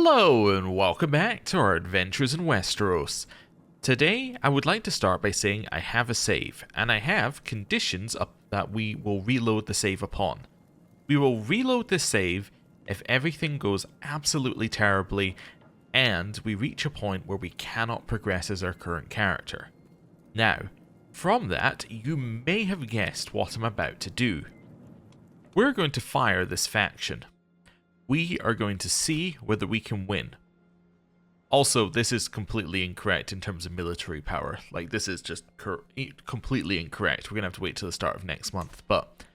Hello and welcome back to our adventures in Westeros. Today I would like to start by saying I have a save, and I have conditions up that we will reload the save upon. We will reload the save if everything goes absolutely terribly and we reach a point where we cannot progress as our current character. Now, from that, you may have guessed what I'm about to do. We're going to fire this faction. We are going to see whether we can win. Also, this is completely incorrect in terms of military power. Like, this is just completely incorrect. We're going to have to wait till the start of next month. But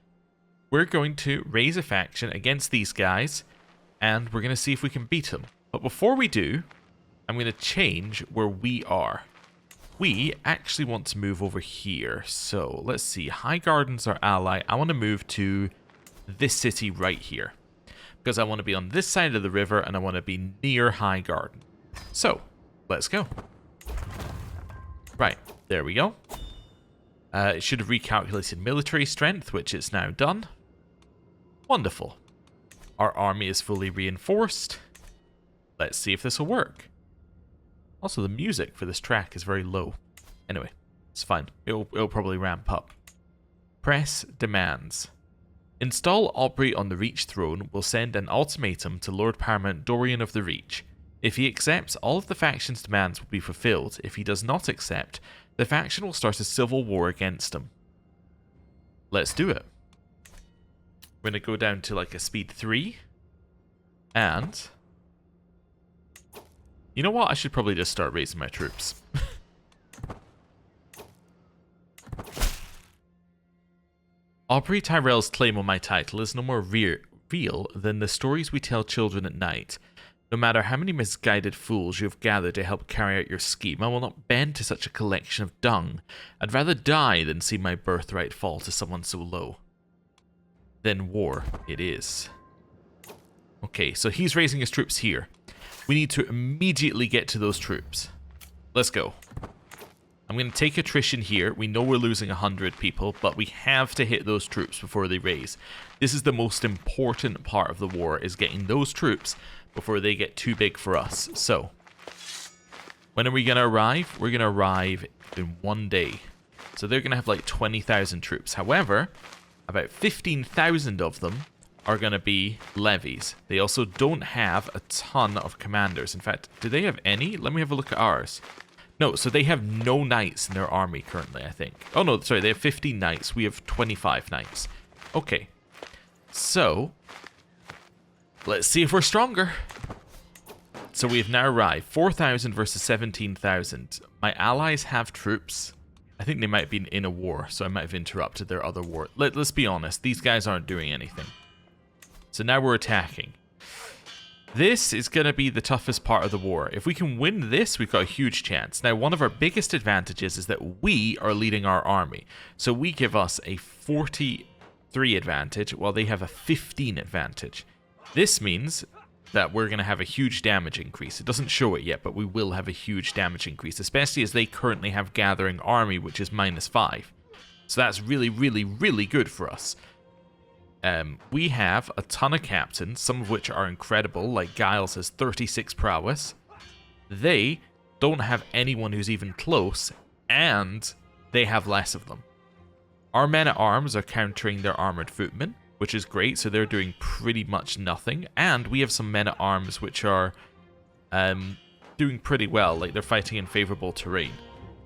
we're going to raise a faction against these guys, and we're going to see if we can beat them. But before we do, I'm going to change where we are. We actually want to move over here. So, let's see. Highgarden's our ally. I want to move to this city right here, because I want to be on this side of the river and I want to be near Highgarden. So, let's go. Right, there we go. It should have recalculated military strength, which it's now done. Wonderful. Our army is fully reinforced. Let's see if this will work. Also, the music for this track is very low. Anyway, it's fine. It'll probably ramp up. Press demands. Install Aubrey on the Reach throne will send an ultimatum to Lord Paramount Dorian of the Reach. If he accepts, all of the faction's demands will be fulfilled. If he does not accept, the faction will start a civil war against him. Let's do it. We're going to go down to like a speed 3. And you know what? I should probably just start raising my troops. Aubrey Tyrell's claim on my title is no more real than the stories we tell children at night. No matter how many misguided fools you have gathered to help carry out your scheme, I will not bend to such a collection of dung. I'd rather die than see my birthright fall to someone so low. Then war it is. Okay, so he's raising his troops here. We need to immediately get to those troops. Let's go. I'm going to take attrition here. We know we're losing 100 people, but we have to hit those troops before they raise. This is the most important part of the war, is getting those troops before they get too big for us. So, when are we going to arrive? We're going to arrive in 1 day. So they're going to have like 20,000 troops. However, about 15,000 of them are going to be levies. They also don't have a ton of commanders. In fact, do they have any? Let me have a look at ours. No, so they have no knights in their army currently, I think. Oh no, sorry, they have 15 knights. We have 25 knights. Okay. So, let's see if we're stronger. So we have now arrived. 4,000 versus 17,000. My allies have troops. I think they might have been in a war, so I might have interrupted their other war. Let's be honest, these guys aren't doing anything. So now we're attacking. This is going to be the toughest part of the war. If we can win this, we've got a huge chance. Now, one of our biggest advantages is that we are leading our army. So we give us a 43 advantage, while they have a 15 advantage. This means that we're going to have a huge damage increase. It doesn't show it yet, but we will have a huge damage increase, especially as they currently have gathering army, which is -5. So that's really, really, really good for us. We have a ton of captains, some of which are incredible, like Giles has 36 prowess. They don't have anyone who's even close, and they have less of them. Our men-at-arms are countering their armored footmen, which is great, so they're doing pretty much nothing. And we have some men-at-arms which are doing pretty well, like they're fighting in favorable terrain.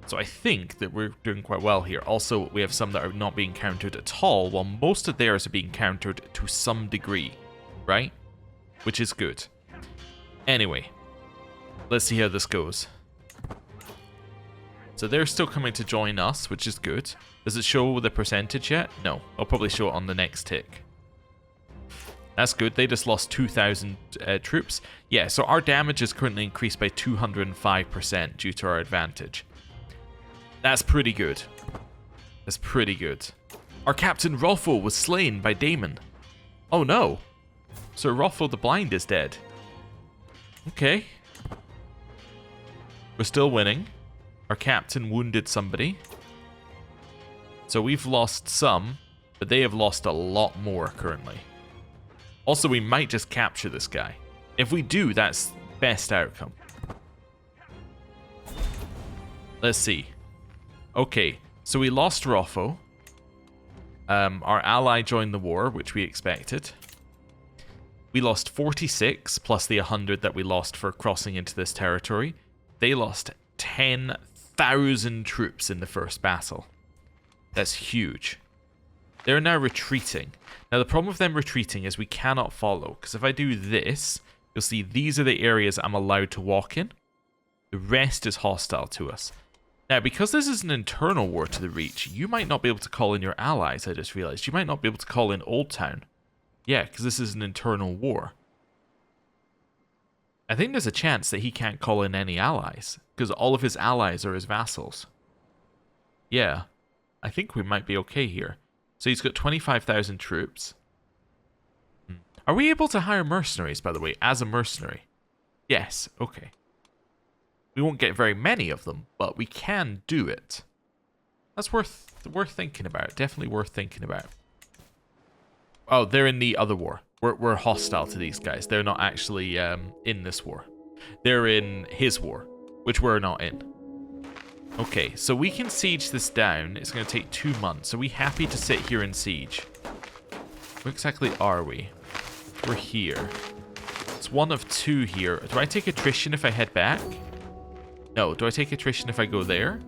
So I think that we're doing quite well here. Also, we have some that are not being countered at all, while most of theirs are being countered to some degree, right? Which is good. Anyway, let's see how this goes. So they're still coming to join us, which is good. Does it show the percentage yet? No, I'll probably show it on the next tick. That's good. They just lost 2,000 troops. Yeah, so our damage is currently increased by 205% due to our advantage. That's pretty good. That's pretty good. Our Captain Rothel was slain by Daemon. Oh no. Sir Rothel the Blind is dead. Okay. We're still winning. Our captain wounded somebody. So we've lost some, but they have lost a lot more currently. Also, we might just capture this guy. If we do, that's best outcome. Let's see. Okay, so we lost Roffo. Our ally joined the war, which we expected. We lost 46, plus the 100 that we lost for crossing into this territory. They lost 10,000 troops in the first battle. That's huge. They're now retreating. Now, the problem with them retreating is we cannot follow, because if I do this, you'll see these are the areas I'm allowed to walk in. The rest is hostile to us. Now, because this is an internal war to the Reach, you might not be able to call in your allies, I just realized. You might not be able to call in Old Town. Yeah, because this is an internal war. I think there's a chance that he can't call in any allies, because all of his allies are his vassals. Yeah, I think we might be okay here. So he's got 25,000 troops. Are we able to hire mercenaries, by the way, as a mercenary? Yes, okay. We won't get very many of them, but we can do it. That's worth thinking about. Definitely worth thinking about. Oh, they're in the other war. We're hostile to these guys. They're not actually in this war. They're in his war, which we're not in. Okay, so we can siege this down. It's going to take 2 months. Are we happy to sit here and siege? Where exactly are we? We're here. It's one of 2 here. Do I take attrition if I head back? No. Do I take attrition if I go there?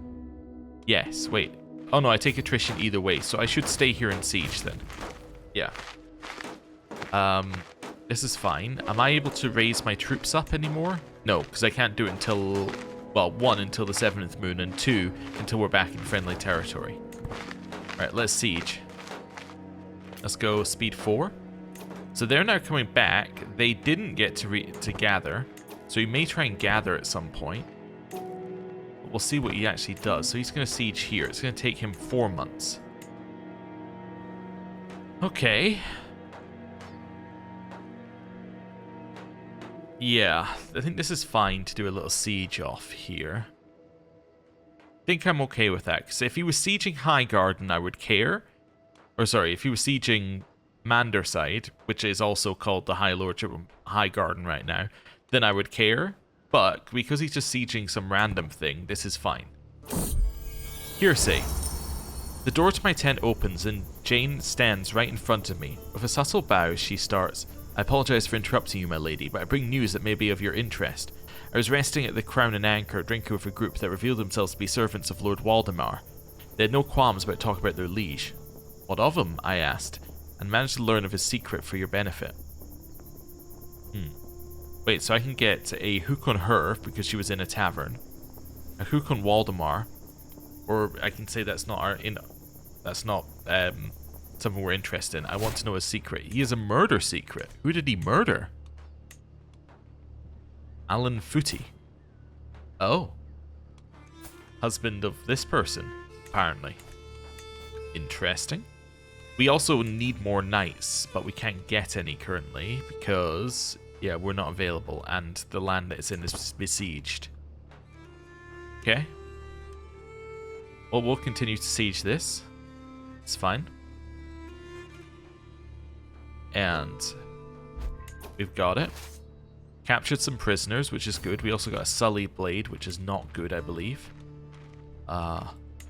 Yes. Wait. Oh, no. I take attrition either way. So I should stay here and siege then. Yeah. This is fine. Am I able to raise my troops up anymore? No, because I can't do it until... Well, 1, until the 7th moon, and 2, until we're back in friendly territory. Alright, let's siege. Let's go speed 4. So they're now coming back. They didn't get to gather, so he may try and gather at some point. But we'll see what he actually does. So he's going to siege here. It's going to take him 4 months. Okay. Yeah, I think this is fine to do a little siege off here. I think I'm okay with that, because if he was sieging Highgarden, I would care. Or sorry, if he was sieging Manderside, which is also called the High Lordship of Highgarden right now, then I would care. But because he's just sieging some random thing, this is fine. Hearsay. The door to my tent opens and Jane stands right in front of me. With a subtle bow, she starts... I apologize for interrupting you, my lady, but I bring news that may be of your interest. I was resting at the Crown and Anchor, drinking with a group that revealed themselves to be servants of Lord Waldemar. They had no qualms about talking about their liege. What of him? I asked, and managed to learn of his secret for your benefit. Wait, so I can get a hook on her because she was in a tavern, a hook on Waldemar, or I can say that's not something we're interested in. I want to know his secret. He has a murder secret. Who did he murder? Alan Footy. Oh. Husband of this person, apparently. Interesting. We also need more knights, but we can't get any currently because, yeah, we're not available and the land that it's in is besieged. Okay. Well, we'll continue to siege this. It's fine. And we've got it. Captured some prisoners, which is good. We also got a sullied blade, which is not good, I believe.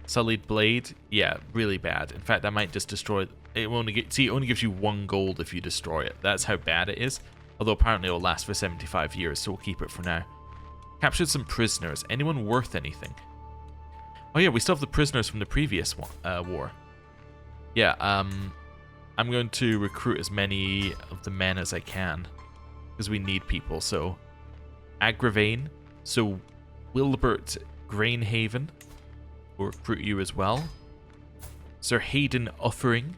Sullied blade, yeah, really bad. In fact, I might just destroy it. It only gives you 1 gold if you destroy it. That's how bad it is. Although apparently it will last for 75 years, so we'll keep it for now. Captured some prisoners. Anyone worth anything? Oh yeah, we still have the prisoners from the previous war. Yeah, I'm going to recruit as many of the men as I can, because we need people. So, Agravain, so Wilbert Grainhaven, we'll recruit you as well. Sir Hayden Uffering,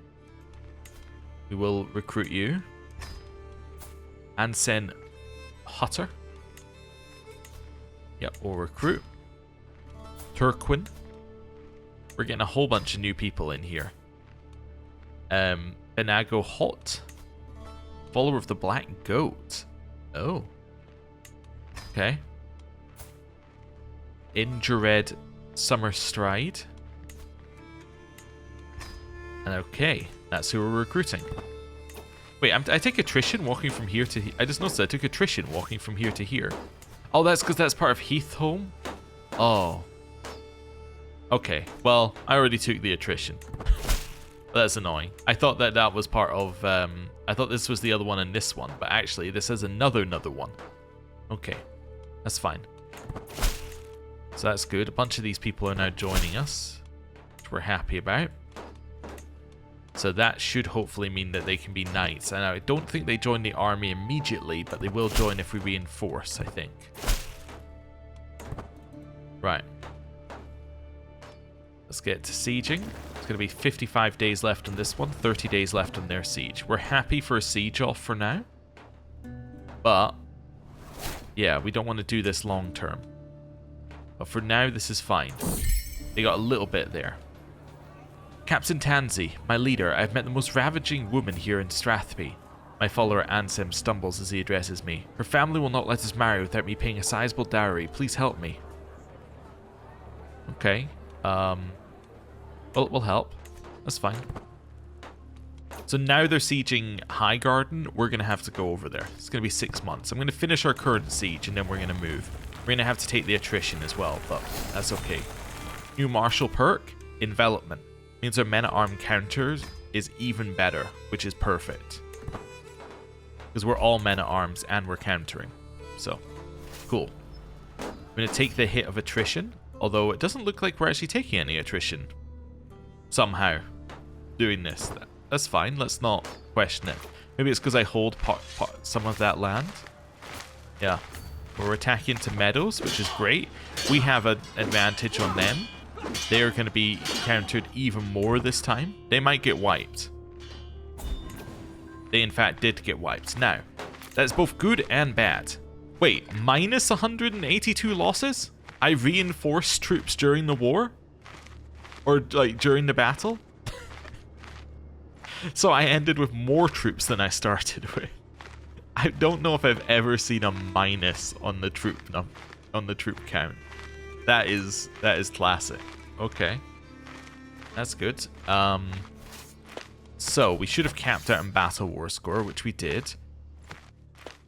we will recruit you. Ansen Hutter, yep, we'll recruit. Turquin, we're getting a whole bunch of new people in here. Benago Hot, follower of the Black Goat. Oh. Okay. Injured Summer Stride. And okay, that's who we're recruiting. Wait, I take attrition walking from here to here. I just noticed I took attrition walking from here to here. Oh, that's because that's part of Heathholm? Oh. Okay, well, I already took the attrition. That's annoying. I thought that was part of... I thought this was the other one and this one, but actually this is another one. Okay, that's fine. So that's good. A bunch of these people are now joining us, which we're happy about. So that should hopefully mean that they can be knights. And I don't think they join the army immediately, but they will join if we reinforce, I think. Right. Let's get to sieging. It's going to be 55 days left on this one, 30 days left on their siege. We're happy for a siege off for now. But, yeah, we don't want to do this long term. But for now, this is fine. They got a little bit there. Captain Tansy, my leader, I've met the most ravaging woman here in Strathby. My follower Ansem stumbles as he addresses me. Her family will not let us marry without me paying a sizable dowry. Please help me. Okay. Well, we'll help. That's fine. So now they're sieging Highgarden. We're going to have to go over there. It's going to be 6 months. I'm going to finish our current siege and then we're going to move. We're going to have to take the attrition as well, but that's okay. New martial perk, envelopment. Means our men-at-arm counters is even better, which is perfect. Because we're all men-at-arms and we're countering. So, cool. I'm going to take the hit of attrition, although it doesn't look like we're actually taking any attrition. Somehow. Doing this. That's fine, let's not question it. Maybe it's because I hold some of that land. Yeah. We're attacking to meadows, which is great. We have an advantage on them. They are going to be countered even more this time. They might get wiped. They in fact did get wiped. Now, that's both good and bad. Wait, minus 182 losses? I reinforced troops during the war? Or like during the battle? So I ended with more troops than I started with. I don't know if I've ever seen a minus on the troop count. That is classic. Okay. That's good. So we should have capped out in battle war score, which we did.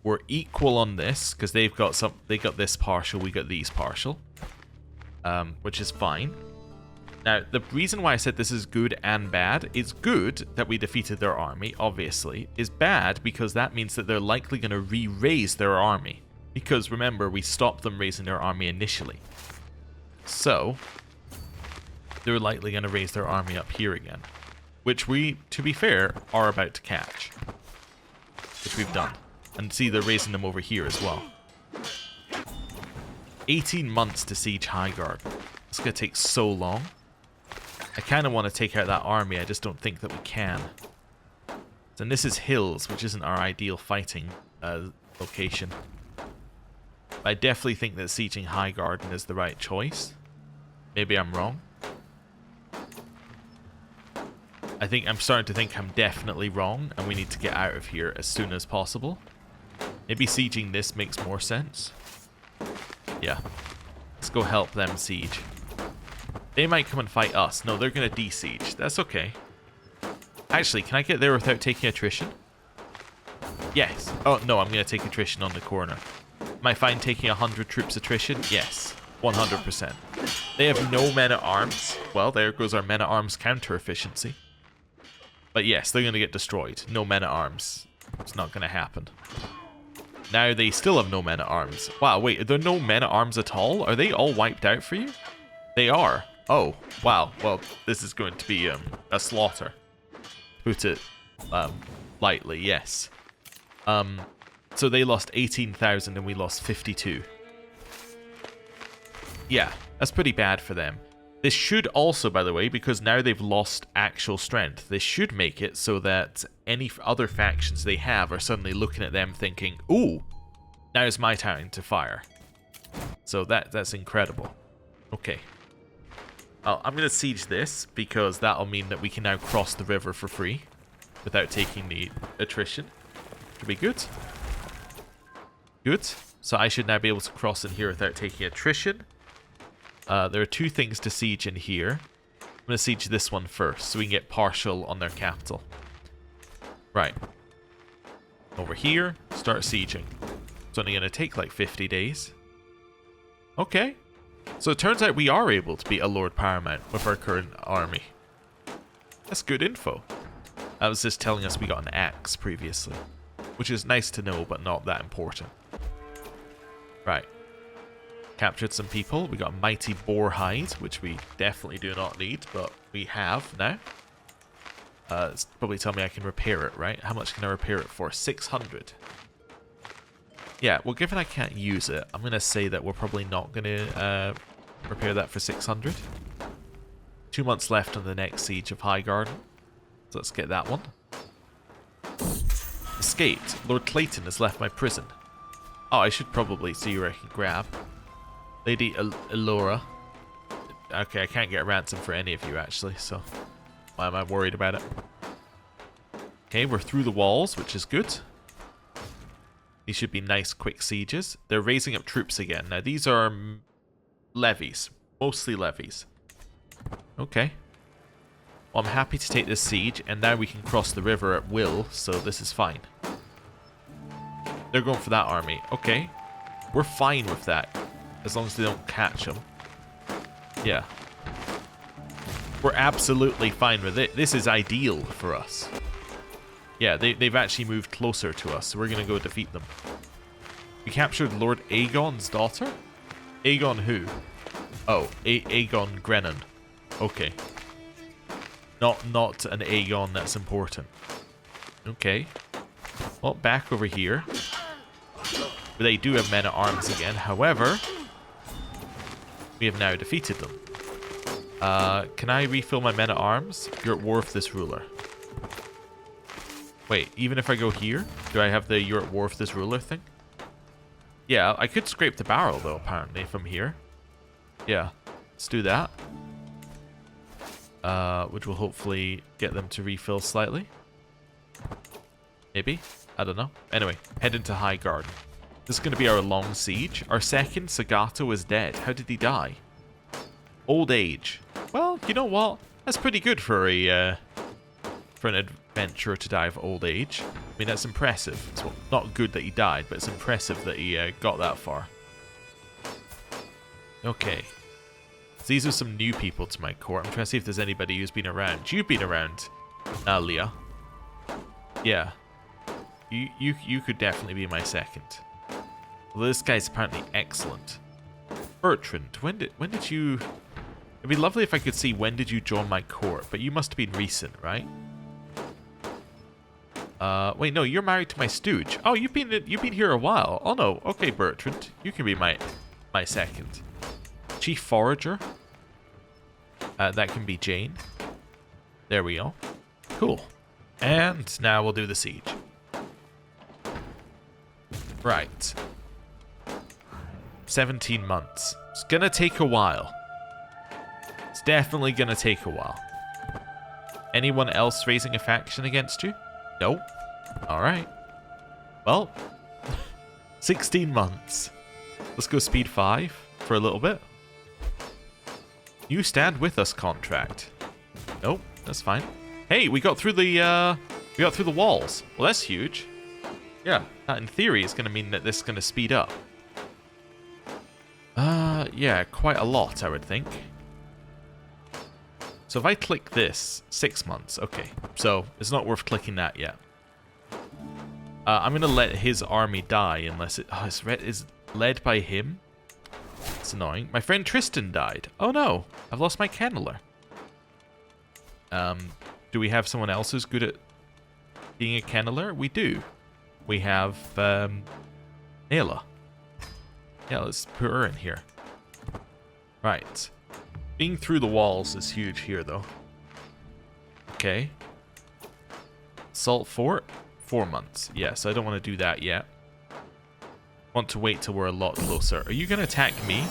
We're equal on this because they got this partial, we got these partial. Which is fine. Now, the reason why I said this is good and bad, it's good that we defeated their army, obviously. Is bad because that means that they're likely going to re-raise their army. Because remember, we stopped them raising their army initially. So, they're likely going to raise their army up here again. Which we, to be fair, are about to catch. Which we've done. And see, they're raising them over here as well. 18 months to siege Highgarden. It's going to take so long. I kind of want to take out that army, I just don't think that we can. And this is hills, which isn't our ideal fighting location. But I definitely think that sieging Highgarden is the right choice. Maybe I'm wrong. I'm starting to think I'm definitely wrong, and we need to get out of here as soon as possible. Maybe sieging this makes more sense. Yeah. Let's go help them siege. They might come and fight us. No, they're going to de-siege. That's okay. Actually, can I get there without taking attrition? Yes. Oh, no, I'm going to take attrition on the corner. Am I fine taking 100 troops attrition? Yes. 100%. They have no men-at-arms. Well, there goes our men-at-arms counter efficiency. But yes, they're going to get destroyed. No men-at-arms. It's not going to happen. Now they still have no men-at-arms. Wow, wait, are there no men-at-arms at all? Are they all wiped out for you? They are. Oh, wow. Well, this is going to be a slaughter. Put it lightly, yes. So they lost 18,000 and we lost 52. Yeah, that's pretty bad for them. This should also, by the way, because now they've lost actual strength, this should make it so that any other factions they have are suddenly looking at them thinking, ooh, now's my time to fire. So that's incredible. Okay. I'm going to siege this because that'll mean that we can now cross the river for free without taking the attrition. Should be good. Good. So I should now be able to cross in here without taking attrition. There are two things to siege in here. I'm going to siege this one first so we can get partial on their capital. Right. Over here, start sieging. It's only going to take like 50 days. Okay. So it turns out we are able to beat a Lord Paramount with our current army. That's good info. That was just telling us we got an axe previously. Which is nice to know, but not that important. Right. Captured some people. We got a mighty boar hide, which we definitely do not need, but we have now. It's probably tell me I can repair it, right? How much can I repair it for? 600. Yeah, well, given I can't use it, I'm going to say that we're probably not going to repair that for 600. 2 months left on the next siege of Highgarden. So let's get that one. Escaped. Lord Clayton has left my prison. Oh, I should probably see where I can grab. Lady Elora. Okay, I can't get a ransom for any of you, actually, so why am I worried about it? Okay, we're through the walls, which is good. These should be nice, quick sieges. They're raising up troops again. Now, these are levies. Mostly levies. Okay. Well, I'm happy to take this siege, and now we can cross the river at will, so this is fine. They're going for that army. Okay. We're fine with that, as long as they don't catch them. Yeah. We're absolutely fine with it. This is ideal for us. Yeah, they've actually moved closer to us, so we're going to go defeat them. We captured Lord Aegon's daughter? Aegon who? Oh, Aegon Grennan. Okay. Not an Aegon that's important. Okay. Well, back over here. But they do have men-at-arms again. However, we have now defeated them. Can I refill my men-at-arms? You're at war with this ruler. Wait, even if I go here, do I have the you're at war with this ruler thing? Yeah, I could scrape the barrel, though, apparently, from here. Yeah, let's do that. Which will hopefully get them to refill slightly. Maybe? I don't know. Anyway, head into Highgarden. This is going to be our long siege. Our second, Sagato, is dead. How did he die? Old age. Well, you know what? That's pretty good for a for an adventurer to die of old age. I mean, that's impressive. It's not good that he died, but it's impressive that he got that far. Okay. So these are some new people to my court. I'm trying to see if there's anybody who's been around. You've been around, Leah. Yeah. You could definitely be my second. Well, this guy's apparently excellent. Bertrand, when did you... It'd be lovely if I could see when did you join my court, but you must have been recent, right? Wait, no, you're married to my stooge. Oh, you've been here a while. Oh no, okay, Bertrand, you can be my second. Chief Forager. That can be Jane. There we go. Cool. And now we'll do the siege. Right. 17 months. It's gonna take a while. It's definitely gonna take a while. Anyone else raising a faction against you? Nope. Alright. Well, 16 months. Let's go speed 5 for a little bit. You stand with us contract. Nope, that's fine. Hey, we got through the walls. Well, that's huge. Yeah, that in theory is going to mean that this is going to speed up. Yeah, quite a lot, I would think. So if I click this, 6 months. Okay, so it's not worth clicking that yet. I'm going to let his army die unless it is led by him. It's annoying. My friend Tristan died. Oh no, I've lost my kenneler. Do we have someone else who's good at being a kenneler? We do. We have Ayla. Yeah, let's put her in here. Right. Being through the walls is huge here, though. Okay. Salt Fort, 4 months. Yes, I don't want to do that yet. Want to wait till we're a lot closer. Are you going to attack me?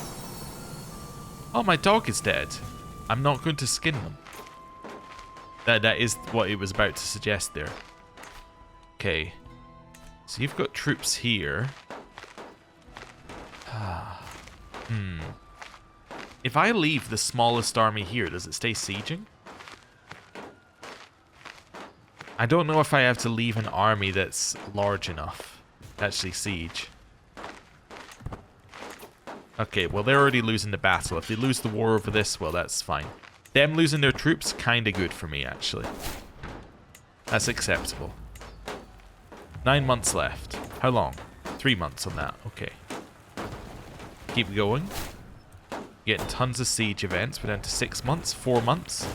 Oh, my dog is dead. I'm not going to skin them. That is what it was about to suggest there. Okay. So you've got troops here. If I leave the smallest army here, does it stay sieging? I don't know if I have to leave an army that's large enough to actually siege. Okay, well, they're already losing the battle. If they lose the war over this, well, that's fine. Them losing their troops, kind of good for me, actually. That's acceptable. 9 months left. How long? 3 months on that. Okay. Keep going. Getting tons of siege events. We're down to 6 months, 4 months.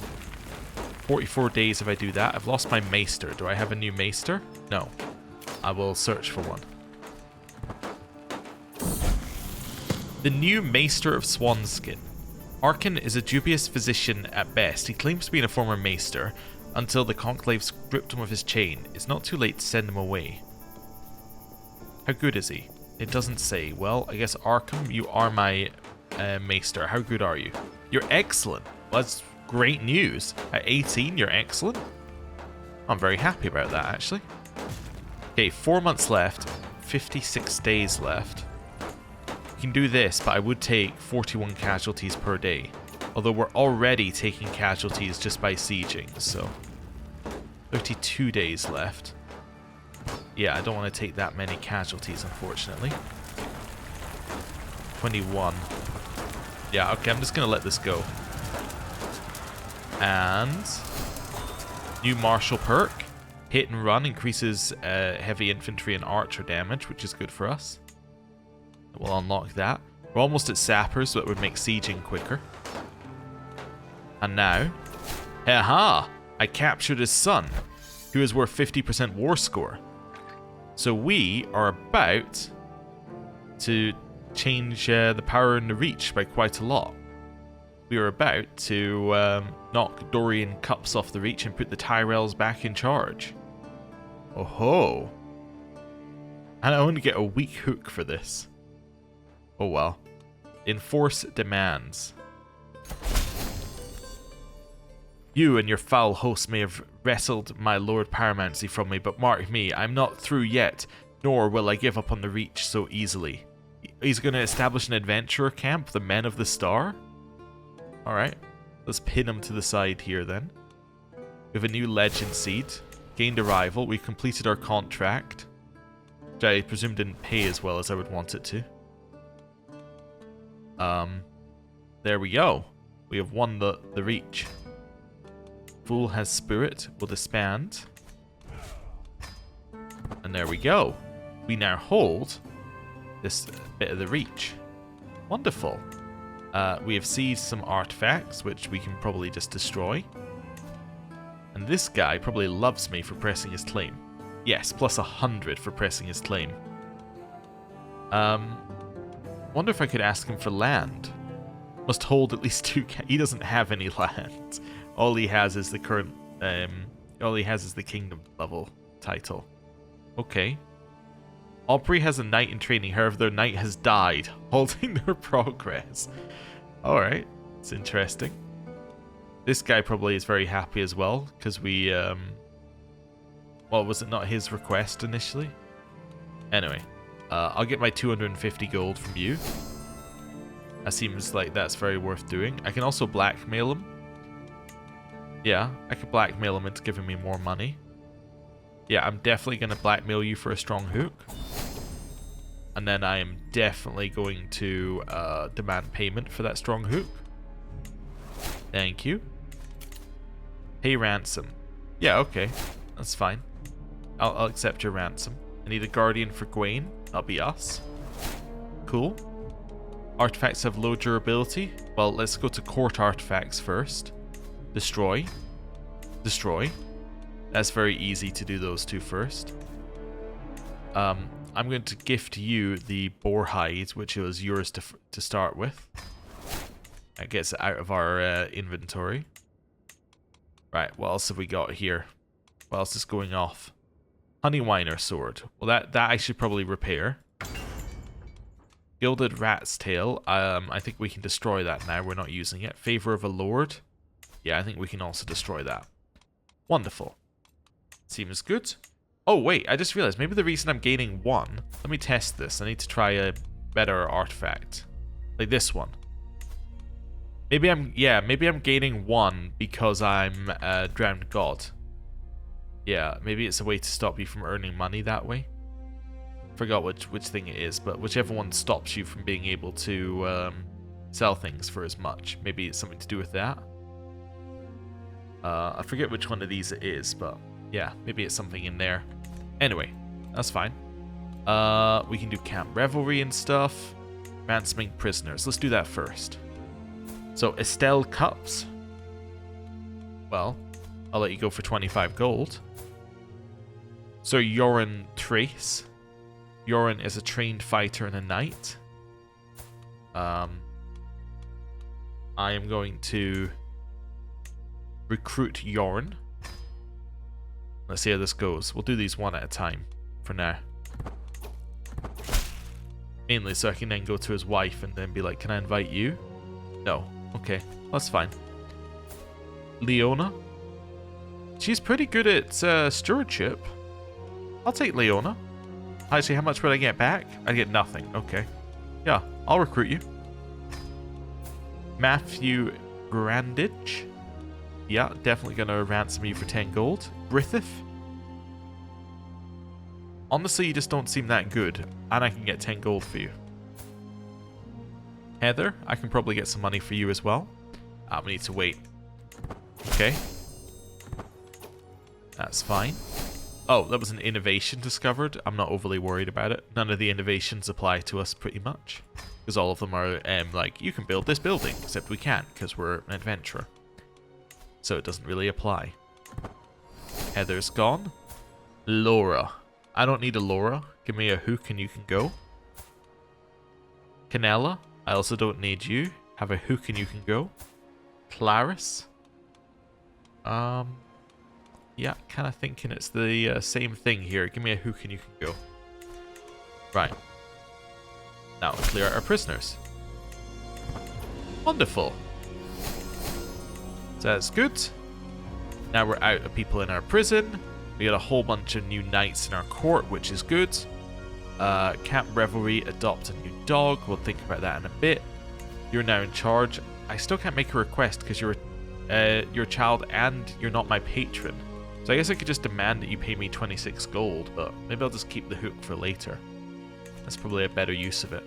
44 days if I do that. I've lost my maester. Do I have a new maester? No. I will search for one. The new Maester of Swanskin. Arkin is a dubious physician at best. He claims to be a former maester until the conclave stripped him of his chain. It's not too late to send him away. How good is he? It doesn't say. Well, I guess Arkham, you are my maester. How good are you? You're excellent. Well, that's great news. At 18, you're excellent. I'm very happy about that, actually. Okay, 4 months left. 56 days left. We can do this, but I would take 41 casualties per day. Although we're already taking casualties just by sieging, so... 32 days left. Yeah, I don't want to take that many casualties, unfortunately. 21. Yeah, okay, I'm just going to let this go. And... new martial perk. Hit and run increases heavy infantry and archer damage, which is good for us. We'll unlock that. We're almost at sappers, so it would make sieging quicker. And now... ha! I captured his son, who is worth 50% war score. So we are about to change the power and the reach by quite a lot. We are about to knock Dorian Cups off the reach and put the Tyrells back in charge. Oh ho! And I only get a weak hook for this. Oh well. Enforce demands. You and your foul host may have wrestled my Lord Paramountcy from me, but mark me, I'm not through yet, nor will I give up on the reach so easily. He's going to establish an adventurer camp, the Men of the Star? Alright, let's pin him to the side here then. We have a new legend seed. Gained a rival. We've completed our contract, which I presume didn't pay as well as I would want it to. There we go. We have won the reach. Fool has spirit. Will disband. And there we go. We now hold this bit of the reach. Wonderful. We have seized some artifacts, which we can probably just destroy. And this guy probably loves me for pressing his claim. Yes, plus 100 for pressing his claim. Wonder if I could ask him for land. Must hold at least 2. He doesn't have any land. All he has is the current. All he has is the kingdom level title. Okay. Aubrey has a knight in training. However, their knight has died, halting their progress. All right, it's interesting. This guy probably is very happy as well because we. Well, was it not his request initially? Anyway. I'll get my 250 gold from you. That seems like that's very worth doing. I can also blackmail him. Yeah, I could blackmail him into giving me more money. Yeah, I'm definitely going to blackmail you for a strong hook. And then I am definitely going to demand payment for that strong hook. Thank you. Pay ransom. Yeah, okay. That's fine. I'll accept your ransom. I need a guardian for Gwaine. That'll be us. Cool. Artifacts have low durability. Well, let's go to court artifacts first. Destroy. Destroy. That's very easy to do those two first. I'm going to gift you the boar hide, which was yours to start with. That gets it out of our inventory. Right, what else have we got here? What else is going off? Honeywiner sword. Well, that I should probably repair. Gilded rat's tail. I think we can destroy that now. We're not using it. Favor of a lord. Yeah, I think we can also destroy that. Wonderful. Seems good. Oh, wait. I just realized maybe the reason I'm gaining 1... Let me test this. I need to try a better artifact. Like this one. Maybe I'm gaining 1 because I'm Drowned God. Yeah, maybe it's a way to stop you from earning money that way. Forgot which thing it is, but whichever one stops you from being able to sell things for as much. Maybe it's something to do with that. I forget which one of these it is, but yeah, maybe it's something in there. Anyway, that's fine. We can do camp revelry and stuff. Ransoming prisoners. Let's do that first. So, Estelle Cups. Well, I'll let you go for 25 gold. So, Yoren Trace. Yoren is a trained fighter and a knight. I am going to recruit Yoren. Let's see how this goes. We'll do these one at a time for now. Mainly so I can then go to his wife and then be like, can I invite you? No. Okay, that's fine. Leona. She's pretty good at stewardship. I'll take Leona. Actually, how much would I get back? I get nothing. Okay. Yeah, I'll recruit you. Matthew Grandage. Yeah, definitely going to ransom you for 10 gold. Brithith. Honestly, you just don't seem that good. And I can get 10 gold for you. Heather, I can probably get some money for you as well. We need to wait. Okay. That's fine. Oh, that was an innovation discovered. I'm not overly worried about it. None of the innovations apply to us pretty much. Because all of them are like, you can build this building. Except we can't because we're an adventurer. So it doesn't really apply. Heather's gone. Laura. I don't need a Laura. Give me a hook and you can go. Canella. I also don't need you. Have a hook and you can go. Clarice. Yeah, kind of thinking it's the same thing here. Give me a hook and you can go. Right. Now let's clear out our prisoners. Wonderful. So that's good. Now we're out of people in our prison. We got a whole bunch of new knights in our court, which is good. Camp Revelry, adopt a new dog. We'll think about that in a bit. You're now in charge. I still can't make a request because you're a child and you're not my patron. So I guess I could just demand that you pay me 26 gold, but maybe I'll just keep the hook for later. That's probably a better use of it.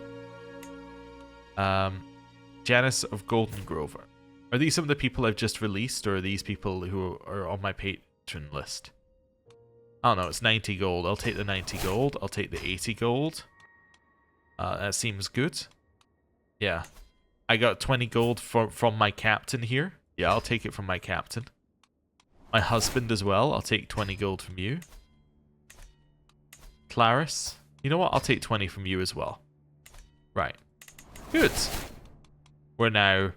Janice of Golden Grove. Are these some of the people I've just released, or are these people who are on my patron list? I don't know, it's 90 gold. I'll take the 90 gold. I'll take the 80 gold. That seems good. Yeah. I got 20 gold from my captain here. Yeah, I'll take it from my captain. My husband as well. I'll take 20 gold from you. Clarice. You know what? I'll take 20 from you as well. Right. Good. We're now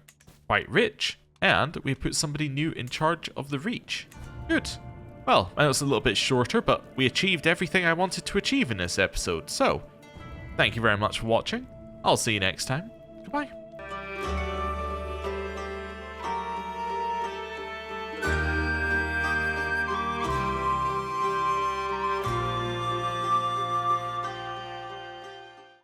quite rich. And we put somebody new in charge of the Reach. Good. Well, I know it's a little bit shorter, but we achieved everything I wanted to achieve in this episode. So, thank you very much for watching. I'll see you next time. Goodbye.